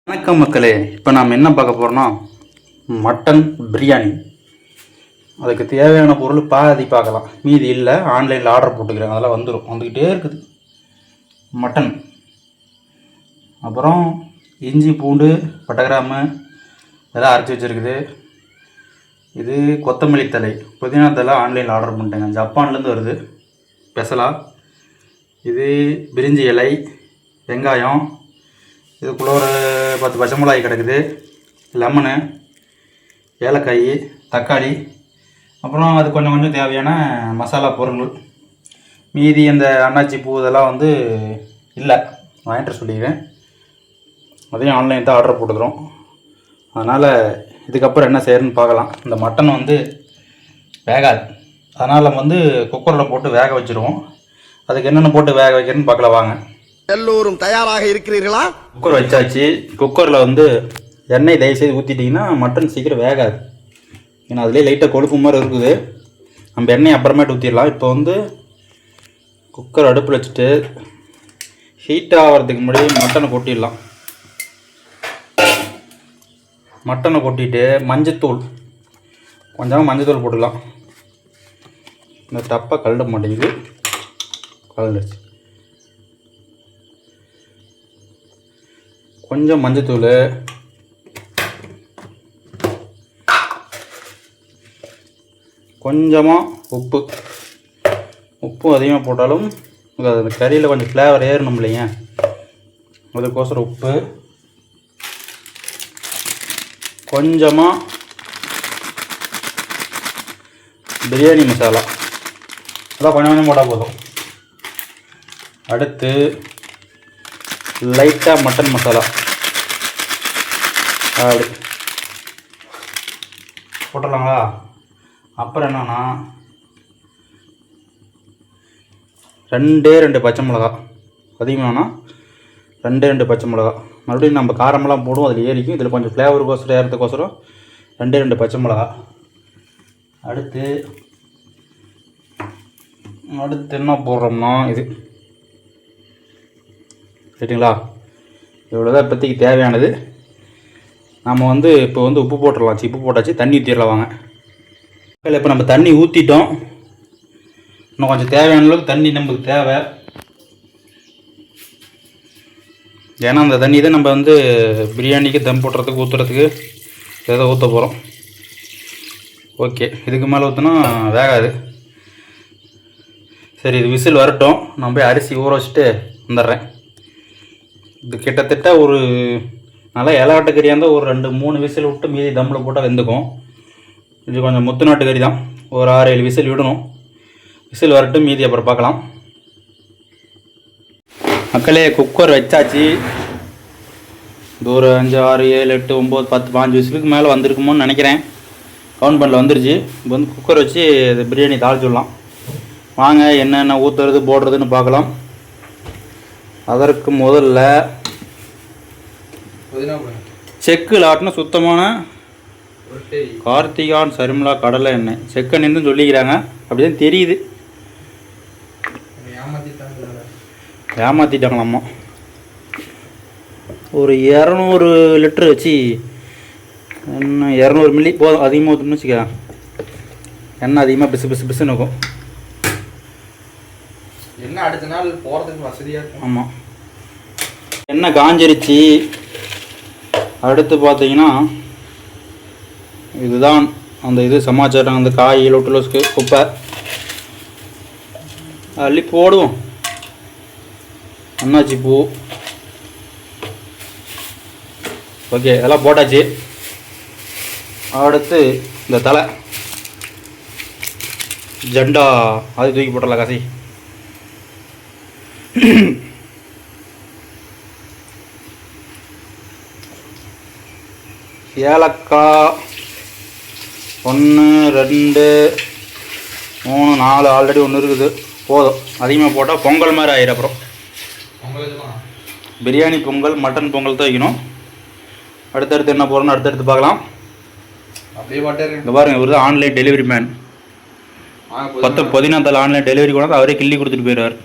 வணக்கம் மக்களே, இப்போ நாம் என்ன பார்க்க போகிறோம்னா மட்டன் பிரியாணி. அதுக்கு தேவையான பொருள் பாதி பார்க்கலாம், மீதி இல்லை. ஆன்லைனில் ஆர்டர் போட்டுக்கிறேன், அதெல்லாம் வந்துக்கிட்டே இருக்குது. மட்டன், அப்புறம் இஞ்சி பூண்டு பட்டை கிராம்பு இதெல்லாம் அரைச்சி வச்சுருக்குது. இது கொத்தமல்லி தழை, புதினா தழை ஆன்லைனில் ஆர்டர் பண்ணிட்டேங்க, ஜப்பான்லேருந்து வருது ஸ்பெஷலாக. இது பிரிஞ்சி இலை, வெங்காயம், இதுக்குள்ளே ஒரு 10 பச்சை மிளகாய் கிடக்குது, லெமனு, ஏலக்காய், தக்காளி, அப்புறம் அது கொஞ்சம் தேவையான மசாலா பொருள். மீதி அந்த அன்னாச்சி பூ இதெல்லாம் இல்லை, வாங்கிட்டு சொல்லிடுவேன். அதையும் ஆன்லைன் தான் ஆர்டர் போட்டுக்கிறோம். அதனால் இதுக்கப்புறம் என்ன செய்யறதுன்னு பார்க்கலாம். இந்த மட்டன் வேகாது, அதனால் குக்கரில் போட்டு வேக வச்சுருவோம். அதுக்கு என்னென்ன போட்டு வேக வைக்கிறேன்னு பார்க்கலாம் வாங்க. எல்லோரும் தயாராக இருக்கிறீர்களா? குக்கர் வச்சாச்சு. குக்கரில் எண்ணெய் தயவுசெய்து ஊற்றிட்டிங்கன்னா மட்டன் சீக்கிரம் வேகாது. ஏன்னா அதுலேயே லைட்டாக கொழுப்பு மாதிரி இருக்குது. நம்ம எண்ணெய் அப்புறமேட்டு ஊற்றிடலாம். இப்போ குக்கர் அடுப்பில் வச்சுட்டு ஹீட் ஆகிறதுக்கு முன்னாடி மட்டனை கொட்டிடலாம். மட்டனை கொட்டிட்டு மஞ்சத்தூள், கொஞ்சமாக மஞ்சத்தூள் போட்டுடலாம். இந்த டப்பை கழுட மாட்டேங்குது, கலந்துருச்சு. கொஞ்சம் மஞ்சத்தூள், கொஞ்சமாக உப்பு. உப்பு அதிகமாக போட்டாலும் அந்த கறியில் கொஞ்சம் ஃப்ளேவர் ஏறணும் இல்லைங்க, அதுக்கோசரம் உப்பு. கொஞ்சமாக பிரியாணி மசாலா, அதான் கொஞ்சம் போட்டால் போதும். அடுத்து லைட்டாக மட்டன் மசாலா அப்படி போட்டுடலாங்களா. அப்புறம் என்னன்னா 2 பச்சை மிளகா, அதிகமானா 2 பச்சை மிளகா. மறுபடியும் நம்ம காரமெல்லாம் போடுவோம், அதில் ஏறிக்கும். இதில் கொஞ்சம் ஃப்ளேவருக்கோசரம் ஏறதுக்கோசரம் 2 பச்சை மிளகா. அடுத்து என்ன போடுறோம்னா இது சரிங்களா. இவ்வளோதான் இப்போதைக்கு தேவையானது. நம்ம இப்போ உப்பு போட்டுடலாம். உப்பு போட்டாச்சு, தண்ணி ஊற்றிடலாம் வாங்க. இப்போ நம்ம தண்ணி ஊற்றிட்டோம். இன்னும் கொஞ்சம் தேவையான அளவுக்கு தண்ணி நமக்கு தேவை. ஏன்னா அந்த தண்ணி தான் நம்ம பிரியாணிக்கு தம் போட்டுறதுக்கு ஊற்றுறதுக்கு ஏதோ ஊற்ற போகிறோம். ஓகே, இதுக்கு மேலே ஊற்றினா வேகாது. சரி, இது விசில் வரட்டும். நான் போய் அரிசி ஊற வச்சுட்டு வந்துடுறேன். இது கிட்டத்தட்ட ஒரு நல்லா இலவட்ட கறியாக இருந்தால் ஒரு 2-3 விசில் விட்டு மீதி தம்மில் போட்டால் வெந்துக்கும். இது கொஞ்சம் முத்து நாட்டு கறி தான், ஒரு 6-7 விசில் விடணும். விசில் வரட்டும், மீதி அப்புறம் பார்க்கலாம். மக்களே, குக்கர் வச்சாச்சு. இது ஒரு 5, 6, 7, 8, 9, 10, 15 விசிலுக்கு மேலே வந்திருக்குமோன்னு நினைக்கிறேன். கவுண்ட் பண்ணல வந்துருச்சு. இப்போ குக்கர் வச்சு பிரியாணி தாளிச்சுடலாம் வாங்க. என்னென்ன ஊற்றுறது போடுறதுன்னு பார்க்கலாம். அதற்கு முதல்ல செக்கில் ஆட்டின சுத்தமான கார்த்திகான் சரிமலா கடலை எண்ணெய், செக்கெண்ணு சொல்லிக்கிறாங்க, அப்படிதான் தெரியுது. ஏமாத்திட்டாங்களாம்மா. ஒரு 200 லிட்டரு வச்சு எண்ணெய் 200 மில்லி போதும். அதிகமாக ஊற்றணும்னு வச்சுக்க, எண்ணெய் அதிகமாக பிசுன்னு இருக்கும். எண்ணெய் அடுத்த நாள் போகிறதுக்கு வசதியாக இருக்கும். ஆமாம், எண்ணெய் காஞ்சிருச்சு. அடுத்து பார்த்தீங்கன்னா இதுதான் அந்த சமாச்சாரம். அந்த காய் லொட்டுலோஸ்க்கு குப்பை அள்ளி போடுவோம். அன்னாச்சி பூ, ஓகே, இதெல்லாம் போட்டாச்சு. அடுத்து இந்த தலை ஜெண்டா அது தூக்கி போட்டுடலாம் காசி. ஏலக்காய் 1, 2, 3, 4 ஆல்ரெடி ஒன்று இருக்குது, போதும். அதிகமாக போட்டால் பொங்கல் மாதிரி ஆயிடும். அப்புறம் பிரியாணி பொங்கல், மட்டன் பொங்கல் தான் வைக்கணும். அடுத்தடுத்து என்ன போகிறோன்னு அடுத்தடுத்து பார்க்கலாம். அப்படியே இங்கே பாருங்கள், இவர் தான் ஆன்லைன் டெலிவரி மேன். 10 புதினா தழை ஆன்லைன் டெலிவரி கொண்டாந்து அவரே கிள்ளி கொடுத்துட்டு போயிடுவார்.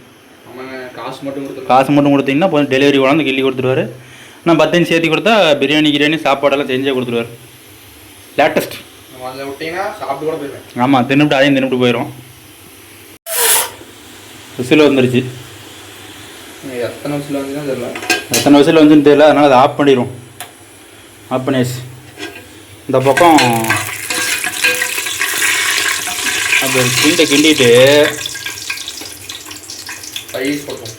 காசு மட்டும் கொடுத்தீங்கன்னா டெலிவரி கொண்டாந்து கிள்ளி கொடுத்துருவாரு. நான் 10 சேர்த்து கொடுத்தா பிரியாணி சாப்பாடெல்லாம் செஞ்சே கொடுத்துருவார். லேட்டஸ்ட். அதில் விட்டீங்கன்னா சாப்பிட்டு கூட போயிடுவேன். ஆமாம், தின்னுபிட்டு அதையும் தின்னுபிட்டு போயிடும். விசில் வந்துருச்சு. எத்தனை விசில் வந்துச்சுன்னு தெரியல. எத்தனை விசில் வந்துன்னு தெரியல, அதனால் அதை ஆஃப் பண்ணிடும். ஆஃப் பண்ணியாச்சு. இந்த பக்கம் அது கிண்டிட்டு ரைஸ் போட்டோம்.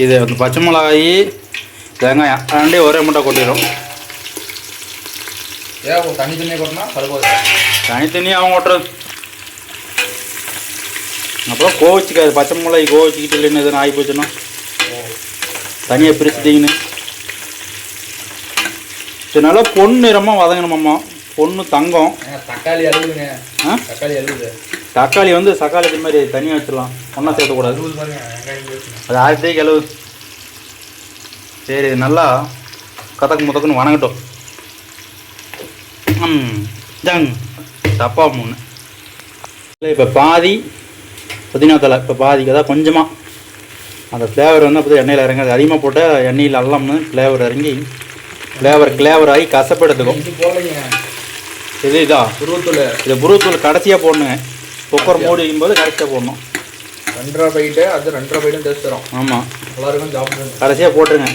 இது வந்து பச்சை மிளகாய் வெங்காயம் ரெண்டே ஒரே முட்டை கொட்டிடும். ஏன் தனித்தனியாக கொட்டினா கருப்பாது. தனித்தனியாக அவன் கொட்டுறது. அப்புறம் கோவிச்சிக்காது. பச்சை மிளகாய் கோவிச்சிக்கிட்டு இல்லைன்னு எதுவும் ஆகி போச்சுன்னா தனியாக பிரிச்சுட்டிங்கன்னு. சரி, நல்லா பொண்ணு நிறமாக வதங்கணுமாம்மா. பொண்ணு தங்கம். தக்காளி அழுகுதுங்க. தக்காளி அழுகுது. தக்காளி வந்து சக்காளி மாதிரி தனியாக வச்சிடலாம், ஒன்றா சேர்க்கக்கூடாது. அது ஆயிரத்தி கிளவு. சரி, நல்லா கதக்கு முதக்குன்னு வணங்கட்டும். ஜங் தப்பா மூணு. இப்போ பாதி புதினா தலை, இப்போ பாதிக்கு தான் கொஞ்சமாக அந்த ஃப்ளேவர் வந்து அப்போ எண்ணெயில் இறங்காது. அதிகமாக போட்டால் எண்ணெயில் அல்லாமல் ஃப்ளேவர் இறங்கி ஃப்ளேவர் ஆகி கசப்பு எடுத்துக்கும். இதா புருவத்தூள். இது புருவத்தூள் கடைசியாக போடணுங்க. குக்கர் மூடி வைக்கும்போது கடைசியாக போடணும். 2.5 பைட்டு, அது 2.5 பைட்டும் டேஸ்ட் தரும். ஆமாம், எல்லாருக்கும் சாப்பிடுங்க. கடைசியாக போட்டுருங்க.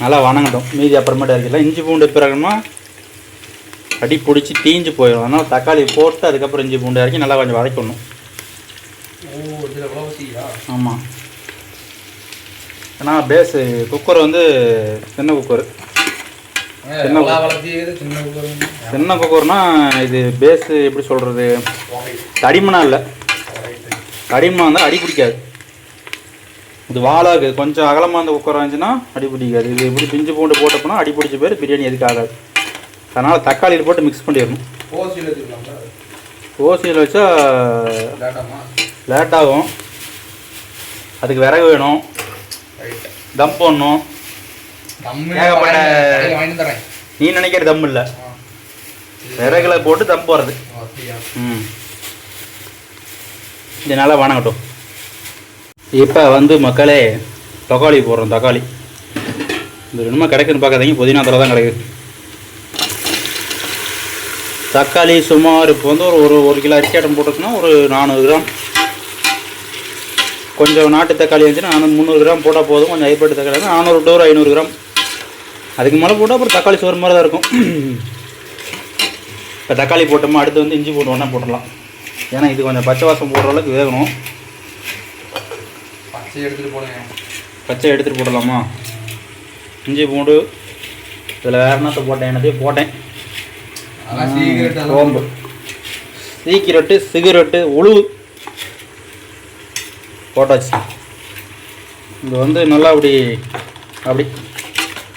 நல்லா வணங்கட்டும். மீதி அப்புறமேட்டு இருக்கலாம். இஞ்சி பூண்டு பிறகுமா அடி பிடிச்சி தீஞ்சு போயிடும். அதனால் தக்காளி போட்டு அதுக்கப்புறம் இஞ்சி பூண்டு இறக்கி நல்லா கொஞ்சம் வதக்கணும். ஆமாம், ஏன்னா பேஸு குக்கர் வந்து சின்ன குக்கர். சின்ன குக்கர்னா இது பேஸு எப்படி சொல்கிறது, தடிமனா இல்லை. தடிமனா இருந்தால் அடி பிடிக்காது. இது வாழாது. கொஞ்சம் அகலமாக இருந்த குக்கர் இருந்துச்சுன்னா அடி பிடிக்காது. இது எப்படி பிஞ்சு பூண்டு போட்டப்போனா அடி பிடிச்ச பேர் பிரியாணி எதுக்கு ஆகாது. அதனால் தக்காளியில் போட்டு மிக்ஸ் பண்ணிடணும். ஓசியில் வச்சா லேட்டாகும். அதுக்கு விறகு வேணும், தம் போடணும். நீ நினைக்கிற தம் இல்லை, விறகுல போட்டு தம் போடுறது. இது நல்லா வணங்கட்டும். இப்போ வந்து மக்களே தக்காளி போடுறோம். தக்காளி இந்த ரெண்டுமா கிடைக்குன்னு பார்க்காதீங்க, புதினா தலை தான் கிடைக்குது. தக்காளி சுமார் இப்போ வந்து ஒரு கிலோ அரிசி ஆட்டம் போட்டுருக்குன்னா ஒரு 400 கிராம். கொஞ்சம் நாட்டு தக்காளி வந்துச்சுன்னா 300 கிராம் போட்டால் போதும். கொஞ்சம் ஐப்பட்டு தக்காளி வந்து 400 to 500 கிராம். அதுக்கு மேலே போட்டால் அப்புறம் தக்காளி சோறு மாதிரி தான் இருக்கும். இப்போ தக்காளி போட்டோமா அடுத்து வந்து இஞ்சி பூண்டு ஒன்றா போட்டுடலாம். ஏன்னா இது கொஞ்சம் பச்சை வாசம் போடுற அளவுக்கு வேகணும். பச்சை எடுத்துகிட்டு போடலாமா. இஞ்சி பூண்டு இதில் வேறு என்னத்தை போட்டேன், என்னத்தையும் போட்டேன். சோம்பு, சீக்கிரட்டு, சிகரெட்டு, உழுவு போட்டாச்சு. இது வந்து நல்லா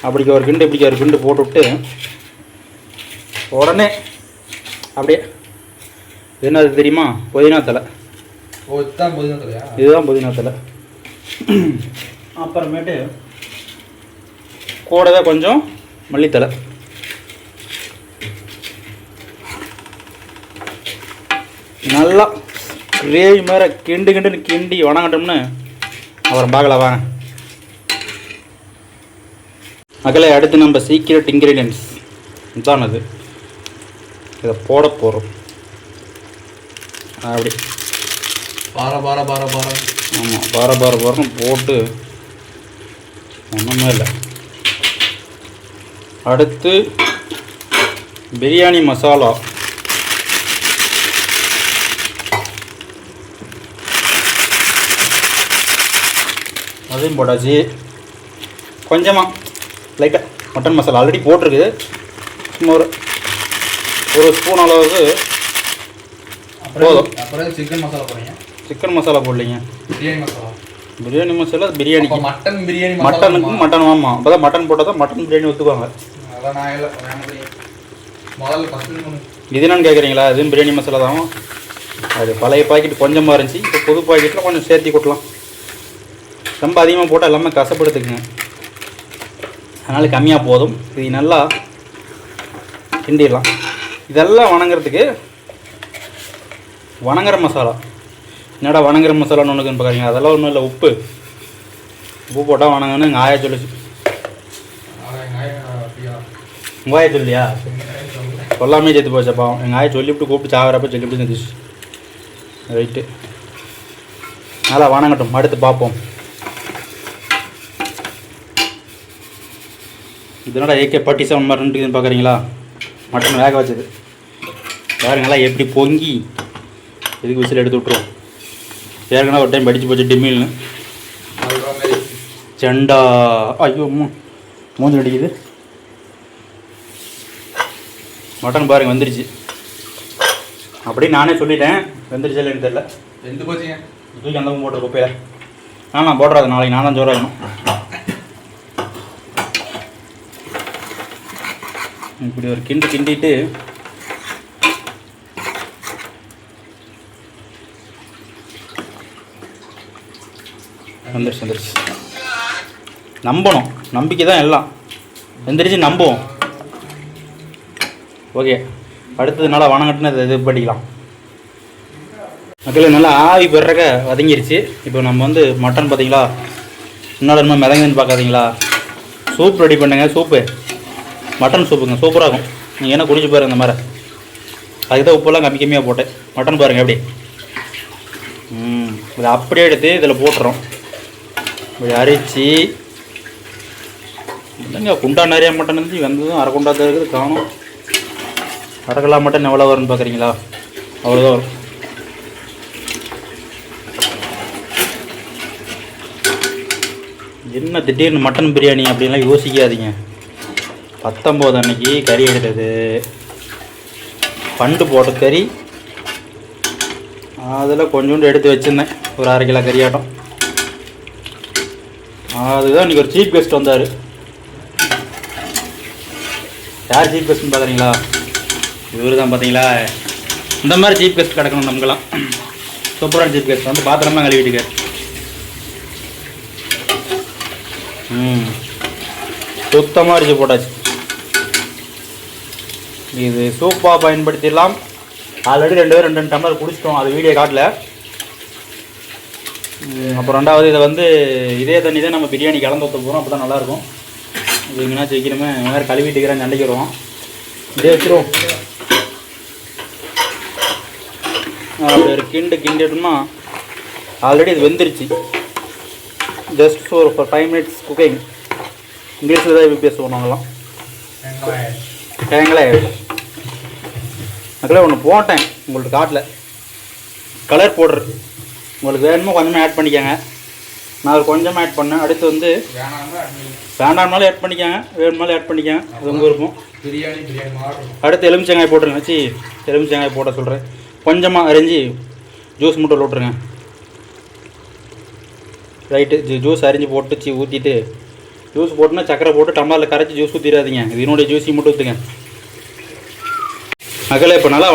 அப்படிக்கு ஒரு கிண்டு இப்படிக்கு ஒரு கிண்டு போட்டுவிட்டு உடனே அப்படியே என்னது தெரியுமா, புதினா தலை. இதுதான் புதினா தலை. அப்புறமேட்டு கூடவே கொஞ்சம் மல்லித்தலை. நல்லா கிரேவி மாதிரி கிண்டி வணங்கட்டோம்னு அப்புறம் பார்க்கலாம் வாங்க மக்களை. அடுத்து நம்ம சீக்ரெட் இன்க்ரீடியன்ஸ் தான் அது. இதை போட போகிறோம். அப்படி ஆமாம், பாரன்னு போட்டு ஒன்றுமே இல்லை. அடுத்து பிரியாணி மசாலா. அதையும் போட்டாச்சு. கொஞ்சமாக லைட்டாக மட்டன் மசாலா ஆல்ரெடி போட்டிருக்குது. சும்மா ஒரு ஸ்பூன் அளவுக்கு போதும். அப்புறம் சிக்கன் மசாலா போடுறீங்க. சிக்கன் மசாலா போடலைங்க, பிரியாணி மசாலா. பிரியாணிக்கு மட்டனுக்கு மட்டன். ஆமாம், அப்போ தான் மட்டன் போட்டால் தான் மட்டன் பிரியாணி ஒத்துக்குவாங்க. இது என்னன்னு கேட்குறீங்களா, இதுவும் பிரியாணி மசாலா தான். அது பழைய பாக்கெட் கொஞ்சமாக இருந்துச்சு. இப்போ புது பாக்கெட்டில் கொஞ்சம் சேர்த்தி கொட்டலாம். ரொம்ப அதிகமாக போட்டால் எல்லாமே கசப்படுத்துக்குங்க. அதனால் கம்மியாக போதும். இது நல்லா கிண்டிடலாம். இதெல்லாம் வணங்குறதுக்கு வணங்குற மசாலா. என்னடா வணங்குற மசாலான்னு ஒன்றுக்குன்னு பார்க்குறீங்க, அதெல்லாம் ஒன்றும் இல்லை. உப்பு உப்பு போட்டால் வணங்கன்னு எங்கள் ஆயா சொல்லிச்சு. உங்கள் ஆயா சொல்லியா? சொல்லாமே சேர்த்து போச்சப்பா. எங்கள் ஆயா சொல்லிவிட்டு கூப்பிட்டு சாகிறப்ப சொல்லிவிட்டு செஞ்சிச்சு. ரைட்டு, நல்லா வணங்கட்டும், அடுத்து பார்ப்போம். இதனோட AK-47 மாதிரி இருக்குதுன்னு பார்க்குறீங்களா? மட்டன் வேக வச்சது பாருங்களா எப்படி பொங்கி. இதுக்கு விசில் எடுத்து விட்ருவோம். ஏற்கனவே ஒரு டைம் படித்து போச்சு டிம்மில்னு. செண்டா ஐயோ மூஞ்சி அடிக்குது. மட்டன் பாருங்க வந்துருச்சு. அப்படி நானே சொல்லிட்டேன், வந்துருச்சு இல்லைன்னு தெரியல. எந்த போச்சுங்க தூக்கி அந்த போட்டு குப்பையில் நான் போடுறது. நாளைக்கு நான் தான் ஜோராகணும். இப்படி ஒரு கிண்டிட்டு வந்துருச்சு. நம்பணும், நம்பிக்கை தான் எல்லாம். வந்துருச்சு, நம்புவோம். ஓகே, அடுத்தது நல்லா வணங்கட்டுன்னு இது பண்ணிக்கலாம். மக்கள் நல்லா ஆவி பெறக்க வதங்கிருச்சு. இப்போ நம்ம வந்து மட்டன் பார்த்தீங்களா, முன்னாடி என்ன மிதங்குன்னு பார்க்காதீங்களா. சூப் ரெடி பண்ணுங்க. சூப்பு மட்டன் சூப்புங்க, சூப்பராக இருக்கும். நீங்கள் என்ன குடிச்சு பாருங்க இந்த மாதிரி. அதுக்கு தான் உப்பெல்லாம் கம்மியாக போட்டேன். மட்டன் பாருங்கள் எப்படி. இதை அப்படியே எடுத்து இதில் போட்டுறோம். இப்படி அரிச்சு இல்லைங்க, குண்டா நிறையா மட்டன் இருந்துச்சு. வெந்ததும் அரை குண்டா தான் இருக்குது, காணும். அரை கிலோ மட்டன் எவ்வளோ வரும்னு பார்க்குறீங்களா? அவ்வளோதான் வரும். என்ன திடீர்னு மட்டன் பிரியாணி அப்படின்லாம் யோசிக்காதீங்க. 19 அன்னைக்கு கறி எடுத்தது, பண்டு போட்ட கறி. அதில் கொஞ்சோண்டு எடுத்து வச்சுருந்தேன், ஒரு 1/2 கிலோ கறியாட்டம். அதுதான் இன்றைக்கி ஒரு சீஃப் கெஸ்ட் வந்தார். யார் சீஃப் கெஸ்ட்னு பார்க்குறீங்களா? இவர் தான். பார்த்தீங்களா, இந்த மாதிரி சீஃப் கெஸ்ட் கிடக்கணும் நமக்கெல்லாம். சூப்பரான சீஃப் கெஸ்ட் வந்து பாத்திரமா கழுவிட்டுக்கார். சுத்தமாக அரிசி போட்டாச்சு. இது சூப்பாக பயன்படுத்திடலாம். ஆல்ரெடி 2 பேர் 2 டம்ளர் குடிச்சிட்டோம், அது வீடியோ காட்டல. அப்புறம் ரெண்டாவது இதை வந்து இதே தண்ணி தான் நம்ம பிரியாணி கலந்து ஊற்ற போகிறோம். அப்போ தான் நல்லாயிருக்கும். இது எங்கன்னா சீக்கிரமே வேறு கழுவிட்டுக்கிறேன், சண்டைக்கு வருவோம். இதே வச்சுருவோம். அப்படி ஒரு கிண்டிட்டோம்னா ஆல்ரெடி இது வெந்துருச்சு. ஜஸ்ட் ஒரு 5 மினிட்ஸ் குக்கிங். இங்கிலீஷில் தான் எப்படி பேசுவோம் நாங்களாம். தேங்களே மக்களே ஒன்று போட்டேன், உங்களுக்கு காட்டில் கலர் பவுடர். உங்களுக்கு வேணுமோ கொஞ்சமாக ஆட் பண்ணிக்கோங்க. நான் ஒரு கொஞ்சமாக ஆட் பண்ணேன். அடுத்து வந்து வேண்டாம்னாலும் ஆட் பண்ணிக்கோங்க, வேணுமாலும் ஆட் பண்ணிக்கோங்க, அது உங்கள் விருப்பம். அடுத்து எலுமிச்சங்காய் போட்டுருங்க. எலுமிச்சங்காய் போட சொல்கிறேன். கொஞ்சமாக அரிஞ்சு ஜூஸ் மட்டும் விட்டுருங்க. ரைட்டு, ஜூஸ் அரிஞ்சு போட்டு ஊற்றிட்டு, ஜூஸ் போட்டுனா சக்கரை போட்டு டம்ளரில் கரைச்சி ஜூஸ் ஊற்றிடாதீங்க. இது என்னுடைய ஜூஸி மட்டும் ஊற்றுங்க. மக்களே இப்போ நல்லா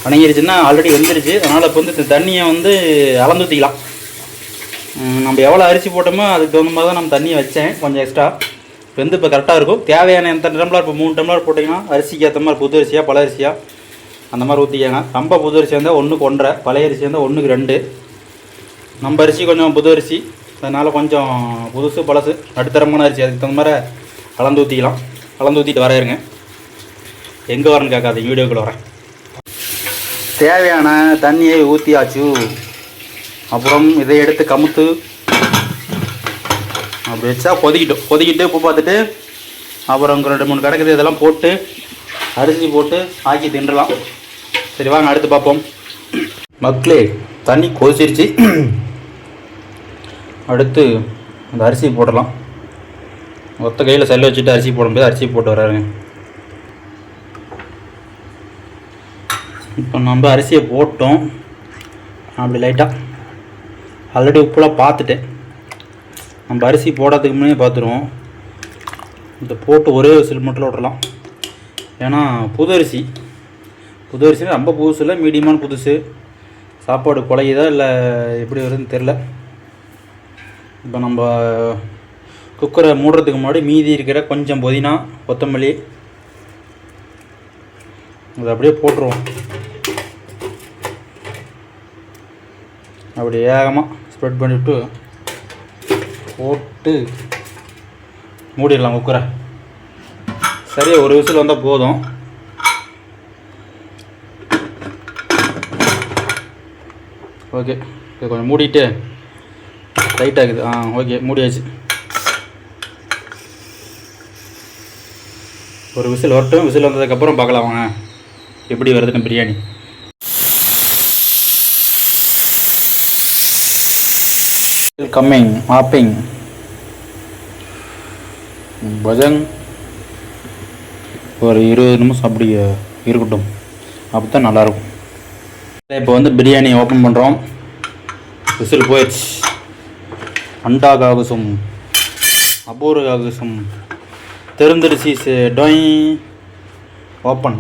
வணங்கிருச்சுன்னா ஆல்ரெடி வந்துருச்சு. அதனால் இப்போ வந்து தண்ணியை வந்து அளந்து ஊற்றிக்கலாம். நம்ம எவ்வளோ அரிசி போட்டோமோ அதுக்கு தகுந்த மாதிரி தான் நம்ம தண்ணியை வச்சேன், கொஞ்சம் எக்ஸ்ட்ரா. வந்து இப்போ கரெக்டாக இருக்கும். தேவையான எந்த டம்ளர், இப்போ 3 டம்ளர் போட்டிங்கன்னா அரிசிக்கு ஏற்ற மாதிரி புது அரிசியாக பழைய அரிசியாக அந்த மாதிரி ஊற்றிக்கங்க. ரொம்ப புது அரிசி இருந்தால் 1க்கு 1.5, பழைய அரிசி இருந்தால் 1க்கு 2. நம்ம அரிசி கொஞ்சம் புது அரிசி, அதனால் கொஞ்சம் புதுசு பழசு நடுத்தரமான அரிசி, அதுக்கு தகுந்த மாதிரி கலந்து ஊற்றிக்கலாம். கலந்து ஊற்றிட்டு வரையிருங்க. எங்கே வரேன்னு கேட்காதீங்க, வீடியோக்குள்ளே வரேன். தேவையான தண்ணியை ஊற்றியாச்சு. அப்புறம் இதை எடுத்து கமுத்து அப்படி வச்சா கொதிக்கிட்டு உப்பு பார்த்துட்டு அப்புறம் 2-3 கிடக்குது இதெல்லாம் போட்டு அரிசி போட்டு ஆக்கி தின்றலாம். சரி வாங்க அடுத்து பார்ப்போம். மக்களே தண்ணி கொதிச்சிருச்சு. அடுத்து அந்த அரிசி போடலாம். ஒத்த கையில் செல்ல வச்சுட்டு அரிசி போடும்போது அரிசி போட்டு வராருங்க. இப்போ நம்ம அரிசியை போட்டோம். அப்படி லைட்டாக ஆல்ரெடி உப்புலாம் பார்த்துட்டேன். நம்ம அரிசி போடுறதுக்கு முன்னே பார்த்துருவோம். இதை போட்டு ஒரே விசில் மட்டும் விடலாம். ஏன்னா புது அரிசினா ரொம்ப புதுசு இல்லை, மீடியமான புதுசு. சாப்பாடு குலையுதா இல்லை எப்படி வருதுன்னு தெரில. இப்போ நம்ம குக்கரை மூடுறதுக்கு முன்னாடி மீதி இருக்கிற கொஞ்சம் புதினா, கொத்தமல்லி அதை அப்படியே போட்டுருவோம். அப்படி ஏகமாக ஸ்ப்ரெட் பண்ணிவிட்டு போட்டு மூடிடலாம் குக்கரை. சரி, ஒரு விசில் வந்தால் போதும். ஓகே, இது கொஞ்சம் மூடிட்டு டைட் ஆகுது. ஓகே, மூடியாச்சு. ஒரு விசில் வரட்டும். விசில் வந்ததுக்கப்புறம் பார்க்கலாம் வாங்க எப்படி வருதுன்னு பிரியாணி. கம்மிங் மாப்பிங் பஜங் ஒரு 20 நிமிஷம் அப்படி இருக்கட்டும், அப்போ தான் நல்லாயிருக்கும். இப்போ வந்து பிரியாணி ஓப்பன் பண்ணுறோம். விசில் போயிடுச்சு. அண்டா காகுசம் அபூர்வ காகுசம் தெரிந்துடுச்சு. டொய் ஓப்பன்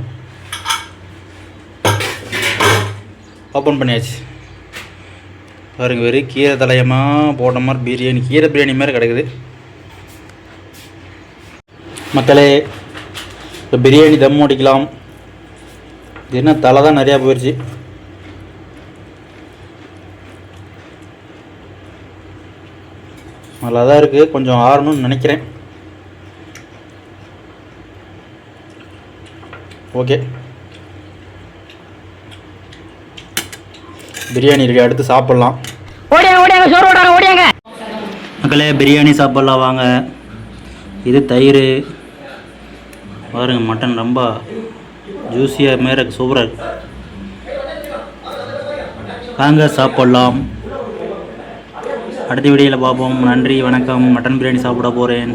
பண்ணியாச்சு. பாருங்க, வெறும் கீரை தலையமாக போட்ட மாதிரி பிரியாணி, கீரை பிரியாணி மாதிரி கிடக்குது மக்களே. இப்போ பிரியாணி தம் அடிக்கலாம். இது என்ன தலை தான் நிறையா போயிடுச்சு. நல்லா தான் இருக்குது, கொஞ்சம் ஆறணும்னு நினைக்கிறேன். ஓகே, பிரியாணி இருக்கு, அடுத்து சாப்பிட்லாம். மக்களே, பிரியாணி சாப்பிட்லாம் வாங்க. இது தயிர் பாருங்க, மட்டன் ரொம்ப ஜூஸியாக மேலே சூப்பராக இருக்கு. வாங்க சாப்பிட்லாம். அடுத்த வீடியோவில் பார்ப்போம். நன்றி, வணக்கம். மட்டன் பிரியாணி சாப்பிட போகிறேன்.